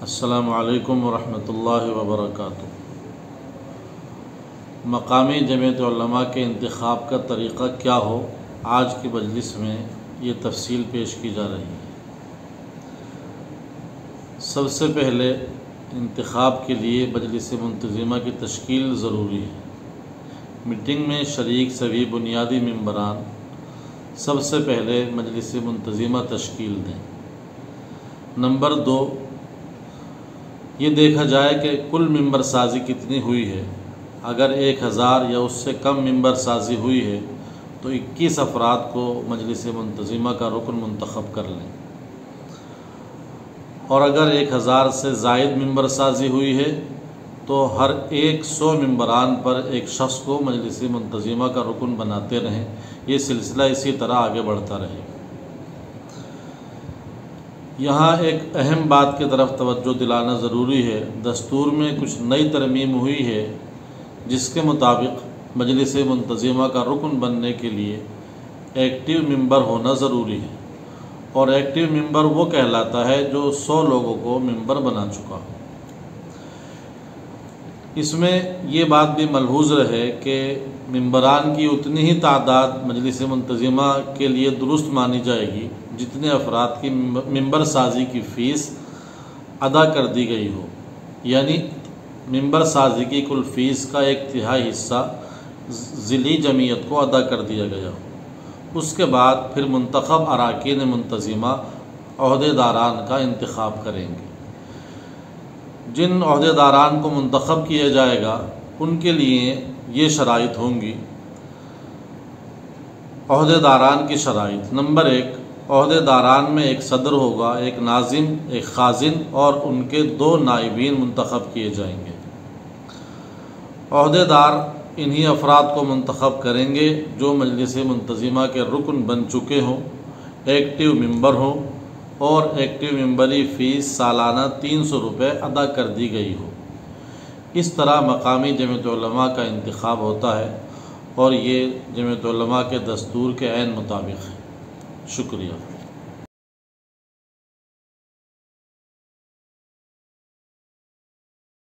السلام علیکم ورحمۃ اللہ وبرکاتہ۔ مقامی جمعیت علماء کے انتخاب کا طریقہ کیا ہو، آج کی مجلس میں یہ تفصیل پیش کی جا رہی ہے۔ سب سے پہلے انتخاب کے لیے مجلس منتظمہ کی تشکیل ضروری ہے۔ میٹنگ میں شریک سبھی بنیادی ممبران سب سے پہلے مجلس منتظمہ تشکیل دیں۔ نمبر 2، یہ دیکھا جائے کہ کل ممبر سازی کتنی ہوئی ہے۔ اگر 1000 یا اس سے کم ممبر سازی ہوئی ہے تو 21 افراد کو مجلس منتظمہ کا رکن منتخب کر لیں، اور اگر 1000 سے زائد ممبر سازی ہوئی ہے تو ہر 100 ممبران پر ایک شخص کو مجلس منتظمہ کا رکن بناتے رہیں۔ یہ سلسلہ اسی طرح آگے بڑھتا رہے۔ یہاں ایک اہم بات کی طرف توجہ دلانا ضروری ہے۔ دستور میں کچھ نئی ترمیم ہوئی ہے جس کے مطابق مجلس منتظمہ کا رکن بننے کے لیے ایکٹیو ممبر ہونا ضروری ہے، اور ایکٹیو ممبر وہ کہلاتا ہے جو 100 لوگوں کو ممبر بنا چکا ہو۔ اس میں یہ بات بھی ملحوظ رہے کہ ممبران کی اتنی ہی تعداد مجلس منتظمہ کے لیے درست مانی جائے گی جتنے افراد کی ممبر سازی کی فیس ادا کر دی گئی ہو، یعنی ممبر سازی کی کل فیس کا 1/3 حصہ ذیلی جمعیت کو ادا کر دیا گیا ہو۔ اس کے بعد پھر منتخب اراکین منتظمہ عہدیداران کا انتخاب کریں گے۔ جن عہدیداران کو منتخب کیا جائے گا ان کے لیے یہ شرائط ہوں گی۔ عہدیداران کی شرائط: نمبر 1، عہدیداران میں ایک صدر ہوگا، ایک ناظم، ایک خازن اور ان کے 2 نائبین منتخب کیے جائیں گے۔ عہدیدار انہی افراد کو منتخب کریں گے جو مجلس منتظمہ کے رکن بن چکے ہوں، ایکٹیو ممبر ہوں اور ایکٹیو ممبری فیس سالانہ 300 روپے ادا کر دی گئی ہو۔ اس طرح مقامی جمعیت علماء کا انتخاب ہوتا ہے، اور یہ جمعیت علماء کے دستور کے عین مطابق ہے۔ شکریہ۔